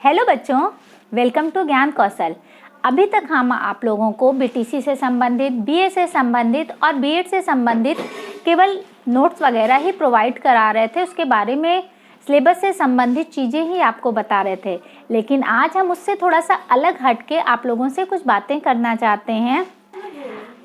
Hello बच्चों, welcome to ज्ञान कौशल। अभी तक हम आप लोगों को बीटीसी से संबंधित, बीए से संबंधित और बीएड से संबंधित केवल नोट्स वगैरह ही प्रोवाइड करा रहे थे। उसके बारे में सिलेबस से संबंधित चीज़ें ही आपको बता रहे थे। लेकिन आज हम उससे थोड़ा सा अलग हटके आप लोगों से कुछ बातें करना चाहते हैं।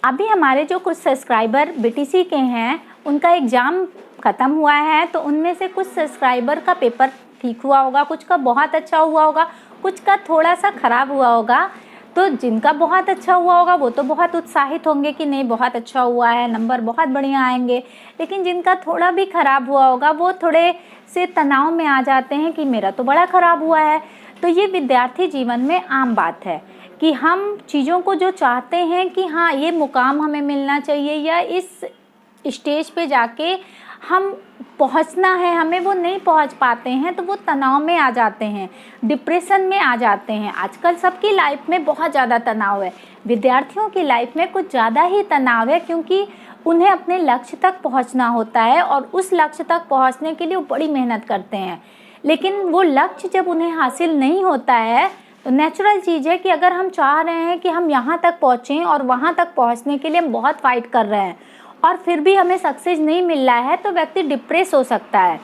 अभी हमारे जो कुछ सब्सक्राइबर बीटीसी के हैं, उनका एग्ज़ाम ख़त्म हुआ है, तो उनमें से कुछ सब्सक्राइबर का पेपर ठीक हुआ होगा, कुछ का बहुत अच्छा हुआ होगा, कुछ का थोड़ा सा ख़राब हुआ होगा। तो जिनका बहुत अच्छा हुआ होगा वो तो बहुत उत्साहित होंगे कि नहीं बहुत अच्छा हुआ है, नंबर बहुत बढ़िया आएंगे। लेकिन जिनका थोड़ा भी ख़राब हुआ होगा वो थोड़े से तनाव में आ जाते हैं कि मेरा तो बड़ा ख़राब हुआ है। तो ये विद्यार्थी जीवन में आम बात है कि हम चीज़ों को जो चाहते हैं कि हाँ ये मुकाम हमें मिलना चाहिए या इस स्टेज पे जाके हम पहुंचना है, हमें वो नहीं पहुंच पाते हैं, तो वो तनाव में आ जाते हैं, डिप्रेशन में आ जाते हैं। आजकल सबकी लाइफ में बहुत ज़्यादा तनाव है, विद्यार्थियों की लाइफ में कुछ ज़्यादा ही तनाव है, क्योंकि उन्हें अपने लक्ष्य तक पहुंचना होता है और उस लक्ष्य तक पहुंचने के लिए वो बड़ी मेहनत करते हैं। लेकिन वो लक्ष्य जब उन्हें हासिल नहीं होता है तो नेचुरल चीज़ है कि अगर हम चाह रहे हैं कि हम यहाँ तक पहुँचें और वहाँ तक पहुँचने के लिए हम बहुत फाइट कर रहे हैं और फिर भी हमें सक्सेस नहीं मिल रहा है, तो व्यक्ति डिप्रेस हो सकता है।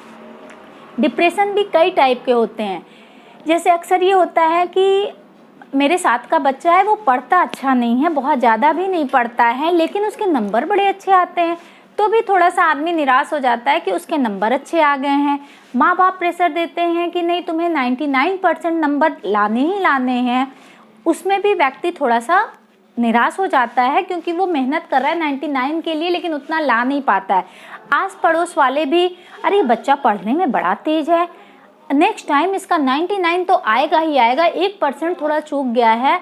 डिप्रेशन भी कई टाइप के होते हैं। जैसे अक्सर ये होता है कि मेरे साथ का बच्चा है, वो पढ़ता अच्छा नहीं है, बहुत ज़्यादा भी नहीं पढ़ता है, लेकिन उसके नंबर बड़े अच्छे आते हैं, तो भी थोड़ा सा आदमी निराश हो जाता है कि उसके नंबर अच्छे आ गए हैं। माँ बाप प्रेशर देते हैं कि नहीं तुम्हें 99% नंबर लाने ही लाने हैं, उसमें भी व्यक्ति थोड़ा सा निराश हो जाता है क्योंकि वो मेहनत कर रहा है 99 के लिए, लेकिन उतना ला नहीं पाता है। आस पड़ोस वाले भी, अरे बच्चा पढ़ने में बड़ा तेज है, नेक्स्ट टाइम इसका 99 तो आएगा ही आएगा, 1% थोड़ा चूक गया है।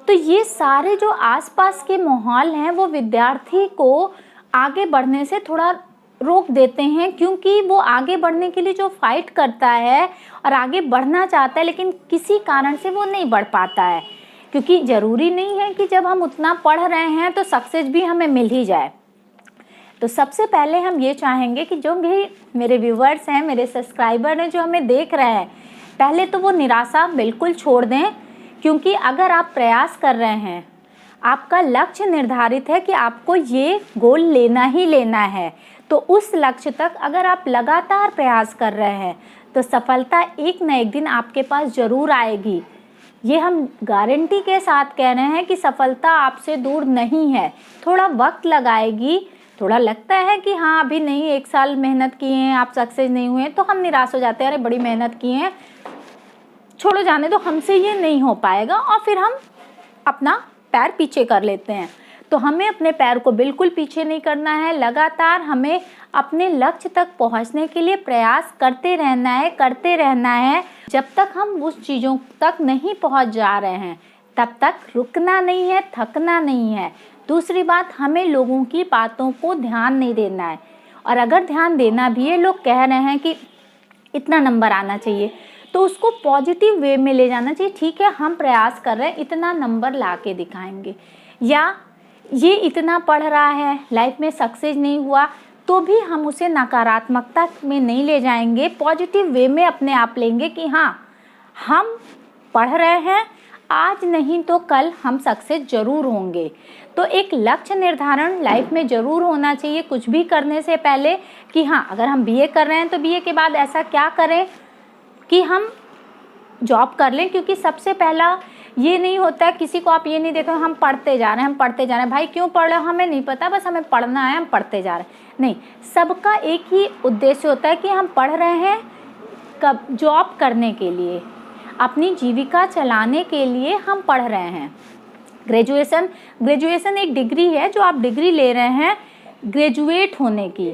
तो ये सारे जो आसपास के माहौल हैं वो विद्यार्थी को आगे बढ़ने से थोड़ा रोक देते हैं, क्योंकि वो आगे बढ़ने के लिए जो फाइट करता है और आगे बढ़ना चाहता है, लेकिन किसी कारण से वो नहीं बढ़ पाता है। क्योंकि ज़रूरी नहीं है कि जब हम उतना पढ़ रहे हैं तो सक्सेस भी हमें मिल ही जाए। तो सबसे पहले हम ये चाहेंगे कि जो भी मेरे व्यूवर्स हैं, मेरे सब्सक्राइबर हैं जो हमें देख रहे हैं, पहले तो वो निराशा बिल्कुल छोड़ दें। क्योंकि अगर आप प्रयास कर रहे हैं, आपका लक्ष्य निर्धारित है कि आपको ये गोल लेना ही लेना है, तो उस लक्ष्य तक अगर आप लगातार प्रयास कर रहे हैं तो सफलता एक न एक दिन आपके पास ज़रूर आएगी। ये हम गारंटी के साथ कह रहे हैं कि सफलता आपसे दूर नहीं है, थोड़ा वक्त लगाएगी। थोड़ा लगता है कि हाँ अभी नहीं, 1 साल मेहनत किए हैं आप सक्सेस नहीं हुए, तो हम निराश हो जाते हैं, अरे बड़ी मेहनत की है, छोड़ो जाने दो, हमसे ये नहीं हो पाएगा, और फिर हम अपना पैर पीछे कर लेते हैं। तो हमें अपने पैर को बिल्कुल पीछे नहीं करना है, लगातार हमें अपने लक्ष्य तक पहुंचने के लिए प्रयास करते रहना है। जब तक हम उस चीज़ों तक नहीं पहुंच जा रहे हैं तब तक रुकना नहीं है, थकना नहीं है। दूसरी बात, हमें लोगों की बातों को ध्यान नहीं देना है, और अगर ध्यान देना भी है, लोग कह रहे हैं कि इतना नंबर आना चाहिए, तो उसको पॉजिटिव वे में ले जाना चाहिए। ठीक है, हम प्रयास कर रहे हैं, इतना नंबर ला के दिखाएंगे, या ये इतना पढ़ रहा है, लाइफ में सक्सेस नहीं हुआ, तो भी हम उसे नकारात्मकता में नहीं ले जाएंगे, पॉजिटिव वे में अपने आप लेंगे कि हाँ हम पढ़ रहे हैं, आज नहीं तो कल हम सक्सेस ज़रूर होंगे। तो एक लक्ष्य निर्धारण लाइफ में ज़रूर होना चाहिए कुछ भी करने से पहले, कि हाँ अगर हम बीए कर रहे हैं तो बीए के बाद ऐसा क्या करें कि हम जॉब कर लें। क्योंकि सबसे पहला ये नहीं होता है, किसी को आप ये नहीं देखो हम पढ़ते जा रहे हैं, भाई क्यों पढ़ रहे हो हमें नहीं पता, बस हमें पढ़ना है, हम पढ़ते जा रहे हैं। नहीं, सबका एक ही उद्देश्य होता है कि हम पढ़ रहे हैं कब, जॉब करने के लिए, अपनी जीविका चलाने के लिए हम पढ़ रहे हैं। ग्रेजुएशन एक डिग्री है जो आप डिग्री ले रहे हैं ग्रेजुएट होने की,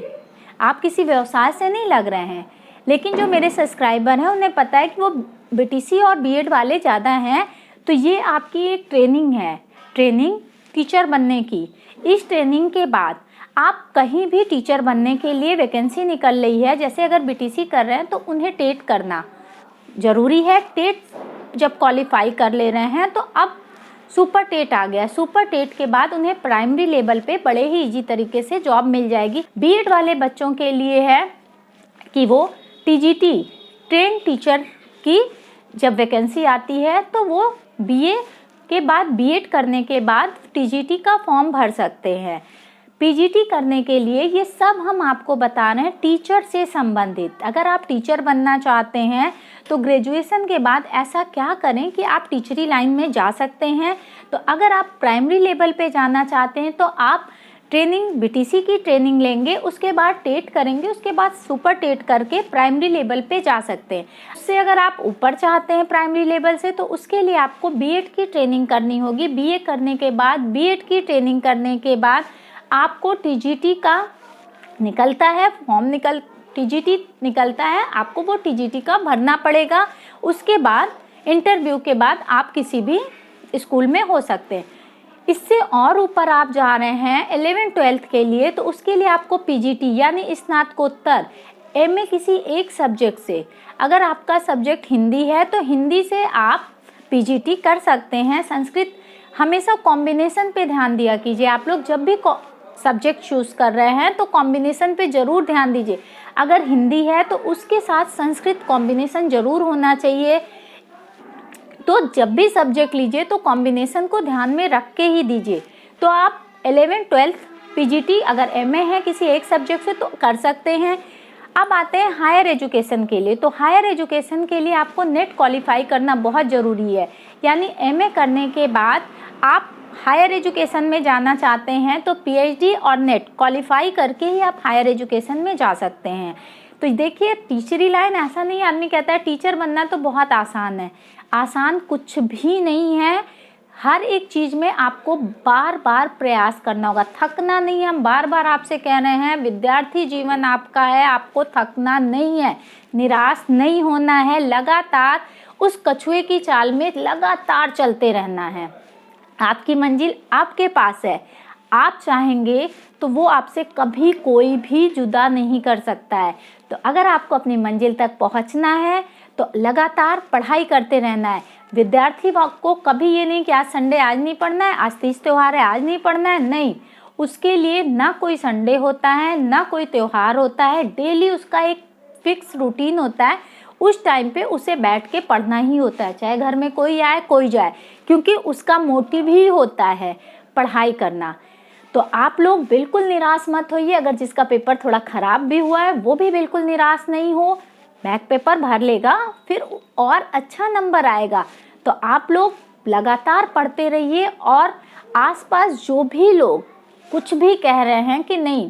आप किसी व्यवसाय से नहीं लग रहे हैं। लेकिन जो मेरे सब्सक्राइबर हैं उन्हें पता है कि वो बीटीसी और बीएड वाले ज़्यादा हैं, तो ये आपकी एक ट्रेनिंग है, ट्रेनिंग टीचर बनने की। इस ट्रेनिंग के बाद आप कहीं भी टीचर बनने के लिए वैकेंसी निकल रही है। जैसे अगर बीटीसी कर रहे हैं तो उन्हें टेट करना ज़रूरी है, टेट जब क्वालिफाई कर ले रहे हैं तो अब सुपर टेट आ गया, सुपर टेट के बाद उन्हें प्राइमरी लेवल पे बड़े ही इजी तरीके से जॉब मिल जाएगी। बीएड वाले बच्चों के लिए है कि वो टीजीटी ट्रेन टीचर की जब वैकेंसी आती है तो वो बीए के बाद बीएड करने के बाद टीजीटी का फॉर्म भर सकते हैं। पीजीटी करने के लिए ये सब हम आपको बता रहे हैं टीचर से संबंधित। अगर आप टीचर बनना चाहते हैं तो ग्रेजुएशन के बाद ऐसा क्या करें कि आप टीचरी लाइन में जा सकते हैं। तो अगर आप प्राइमरी लेवल पे जाना चाहते हैं तो आप ट्रेनिंग बीटीसी की ट्रेनिंग लेंगे, उसके बाद टेट करेंगे, उसके बाद सुपर टेट करके प्राइमरी लेवल पे जा सकते हैं। उससे अगर आप ऊपर चाहते हैं प्राइमरी लेवल से तो उसके लिए आपको बीएड की ट्रेनिंग करनी होगी। बीए करने के बाद बीएड की ट्रेनिंग करने के बाद आपको टीजीटी का निकलता है फॉर्म, टीजीटी निकलता है, आपको वो टीजीटी का भरना पड़ेगा। उसके बाद इंटरव्यू के बाद आप किसी भी स्कूल में हो सकते हैं। इससे और ऊपर आप जा रहे हैं 11th-12th के लिए तो उसके लिए आपको पीजीटी यानी स्नातकोत्तर एमए किसी एक सब्जेक्ट से, अगर आपका सब्जेक्ट हिंदी है तो हिंदी से आप पीजीटी कर सकते हैं। संस्कृत, हमेशा कॉम्बिनेशन पे ध्यान दिया कीजिए। आप लोग जब भी सब्जेक्ट चूज़ कर रहे हैं तो कॉम्बिनेशन पे ज़रूर ध्यान दीजिए। अगर हिंदी है तो उसके साथ संस्कृत कॉम्बिनेशन ज़रूर होना चाहिए। तो जब भी सब्जेक्ट लीजिए तो कॉम्बिनेशन को ध्यान में रख के ही दीजिए। तो आप 11th-12th पीजीटी अगर एमए है किसी एक सब्जेक्ट से तो कर सकते हैं। अब आते हैं हायर एजुकेशन के लिए। तो हायर एजुकेशन के लिए आपको नेट क्वालिफाई करना बहुत ज़रूरी है। यानी एमए करने के बाद आप हायर एजुकेशन में जाना चाहते हैं तो पीएचडी और नेट क्वालिफाई करके ही आप हायर एजुकेशन में जा सकते हैं। तो देखिए टीचरी लाइन ऐसा नहीं, आदमी कहता है टीचर बनना तो बहुत आसान है। आसान कुछ भी नहीं है। हर एक चीज़ में आपको बार बार प्रयास करना होगा, थकना नहीं है। हम बार बार आपसे कह रहे हैं विद्यार्थी जीवन आपका है, आपको थकना नहीं है, निराश नहीं होना है। लगातार उस कछुए की चाल में लगातार चलते रहना है। आपकी मंजिल आपके पास है। आप चाहेंगे तो वो आपसे कभी कोई भी जुदा नहीं कर सकता है। तो अगर आपको अपनी मंजिल तक पहुंचना है तो लगातार पढ़ाई करते रहना है। विद्यार्थी को कभी ये नहीं कि आज संडे आज नहीं पढ़ना है, आज तीज त्यौहार है आज नहीं पढ़ना है, नहीं। उसके लिए ना कोई संडे होता है ना कोई त्यौहार होता है। डेली उसका एक फिक्स रूटीन होता है, उस टाइम पे उसे बैठ के पढ़ना ही होता है, चाहे घर में कोई आए कोई जाए, क्योंकि उसका मोटिव ही होता है पढ़ाई करना। तो आप लोग बिल्कुल निराश मत होइए। अगर जिसका पेपर थोड़ा ख़राब भी हुआ है वो भी बिल्कुल निराश नहीं हो, बैक पेपर भर लेगा, फिर और अच्छा नंबर आएगा। तो आप लोग लगातार पढ़ते रहिए। और आसपास जो भी लोग कुछ भी कह रहे हैं कि नहीं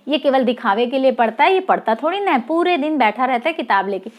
ये केवल दिखावे के लिए पढ़ता है, ये पढ़ता थोड़ी ना है, पूरे दिन बैठा रहता है किताब लेके,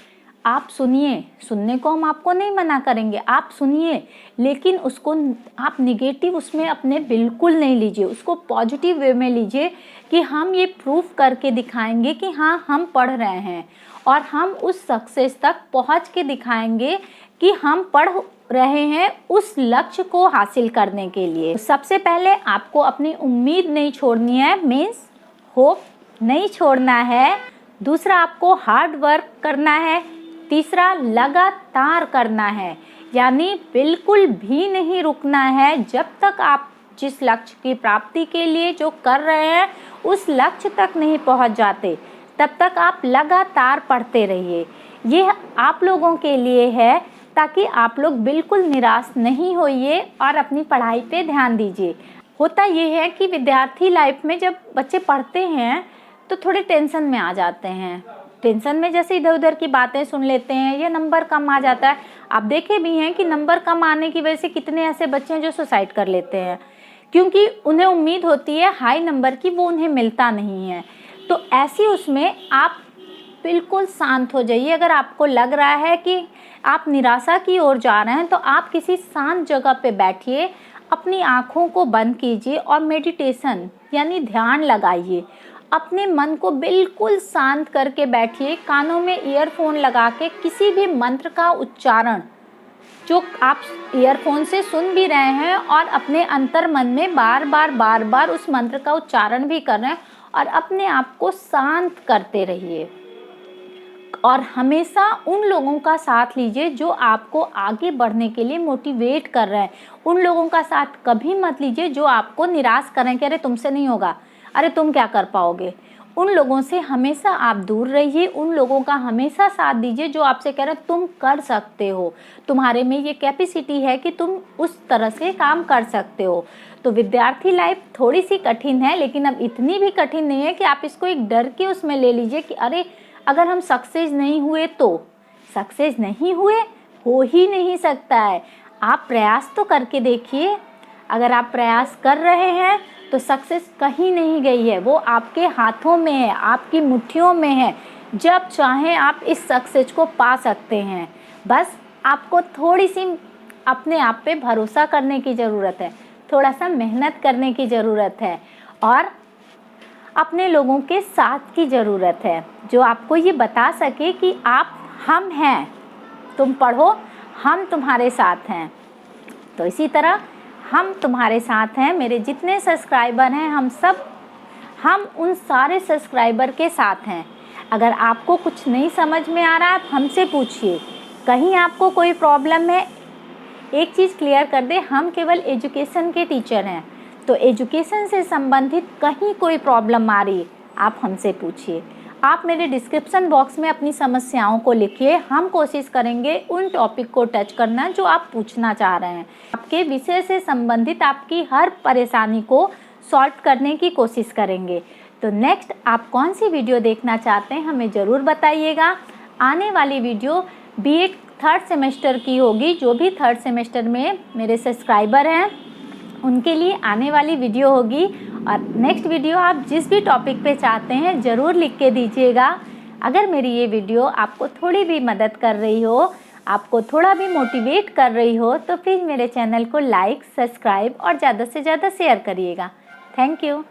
आप सुनिए। सुनने को हम आपको नहीं मना करेंगे, आप सुनिए, लेकिन उसको आप निगेटिव उसमें अपने बिल्कुल नहीं लीजिए। उसको पॉजिटिव वे में लीजिए कि हम ये प्रूफ करके दिखाएंगे कि हाँ हम पढ़ रहे हैं और हम उस सक्सेस तक पहुंच के दिखाएंगे कि हम पढ़ रहे हैं उस लक्ष्य को हासिल करने के लिए। सबसे पहले आपको अपनी उम्मीद नहीं छोड़नी है, मीन्स होप नहीं छोड़ना है। दूसरा, आपको हार्ड वर्क करना है। तीसरा, लगातार करना है, यानी बिल्कुल भी नहीं रुकना है। जब तक आप जिस लक्ष्य की प्राप्ति के लिए जो कर रहे हैं उस लक्ष्य तक नहीं पहुंच जाते तब तक आप लगातार पढ़ते रहिए। ये आप लोगों के लिए है ताकि आप लोग बिल्कुल निराश नहीं होइए और अपनी पढ़ाई पे ध्यान दीजिए। होता ये है कि विद्यार्थी लाइफ में जब बच्चे पढ़ते हैं तो थोड़े टेंशन में आ जाते हैं। टेंशन में जैसे इधर उधर की बातें सुन लेते हैं या नंबर कम आ जाता है। आप देखे भी हैं कि नंबर कम आने की वजह से कितने ऐसे बच्चे हैं जो सुसाइड कर लेते हैं, क्योंकि उन्हें उम्मीद होती है हाई नंबर की, वो उन्हें मिलता नहीं है। तो ऐसी उसमें आप बिल्कुल शांत हो जाइए। अगर आपको लग रहा है कि आप निराशा की ओर जा रहे हैं तो आप किसी शांत जगह पे बैठिए, अपनी आँखों को बंद कीजिए और मेडिटेशन यानी ध्यान लगाइए। अपने मन को बिल्कुल शांत करके बैठिए। कानों में ईयरफोन लगा के किसी भी मंत्र का उच्चारण जो आप ईयरफोन से सुन भी रहे हैं और अपने अंतर मन में बार बार उस मंत्र का उच्चारण भी कर रहे हैं और अपने आप को शांत करते रहिए। और हमेशा उन लोगों का साथ लीजिए जो आपको आगे बढ़ने के लिए मोटिवेट कर रहे हैं। उन लोगों का साथ कभी मत लीजिए जो आपको निराश कर रहे हैं कि अरे तुमसे नहीं होगा, अरे तुम क्या कर पाओगे। उन लोगों से हमेशा आप दूर रहिए, उन लोगों का हमेशा साथ दीजिए जो आपसे कह रहे हैं तुम कर सकते हो, तुम्हारे में ये कैपेसिटी है कि तुम उस तरह से काम कर सकते हो। तो विद्यार्थी लाइफ थोड़ी सी कठिन है, लेकिन अब इतनी भी कठिन नहीं है कि आप इसको एक डर के उसमें ले लीजिए कि अरे अगर हम सक्सेस नहीं हुए तो। सक्सेस नहीं हुए, हो ही नहीं सकता है। आप प्रयास तो करके देखिए। अगर आप प्रयास कर रहे हैं तो सक्सेस कहीं नहीं गई है, वो आपके हाथों में है, आपकी मुट्ठियों में है। जब चाहें आप इस सक्सेस को पा सकते हैं। बस आपको थोड़ी सी अपने आप पे भरोसा करने की ज़रूरत है, थोड़ा सा मेहनत करने की ज़रूरत है और अपने लोगों के साथ की ज़रूरत है जो आपको ये बता सके कि हम हैं, तुम पढ़ो, हम तुम्हारे साथ हैं। तो इसी तरह हम तुम्हारे साथ हैं। मेरे जितने सब्सक्राइबर हैं हम उन सारे सब्सक्राइबर के साथ हैं। अगर आपको कुछ नहीं समझ में आ रहा है, आप हमसे पूछिए। कहीं आपको कोई प्रॉब्लम है, एक चीज़ क्लियर कर दे, हम केवल एजुकेशन के टीचर हैं। तो एजुकेशन से संबंधित कहीं कोई प्रॉब्लम आ रही, आप हमसे पूछिए। आप मेरे डिस्क्रिप्शन बॉक्स में अपनी समस्याओं को लिखिए। हम कोशिश करेंगे उन टॉपिक को टच करना जो आप पूछना चाह रहे हैं। आपके विषय से संबंधित आपकी हर परेशानी को सॉल्व करने की कोशिश करेंगे। तो नेक्स्ट आप कौन सी वीडियो देखना चाहते हैं हमें ज़रूर बताइएगा। आने वाली वीडियो बीएड थर्ड सेमेस्टर की होगी। जो भी थर्ड सेमेस्टर में मेरे सब्सक्राइबर हैं उनके लिए आने वाली वीडियो होगी। और नेक्स्ट वीडियो आप जिस भी टॉपिक पे चाहते हैं ज़रूर लिख के दीजिएगा। अगर मेरी ये वीडियो आपको थोड़ी भी मदद कर रही हो, आपको थोड़ा भी मोटिवेट कर रही हो, तो प्लीज़ मेरे चैनल को लाइक, सब्सक्राइब और ज़्यादा से ज़्यादा शेयर करिएगा। Thank you.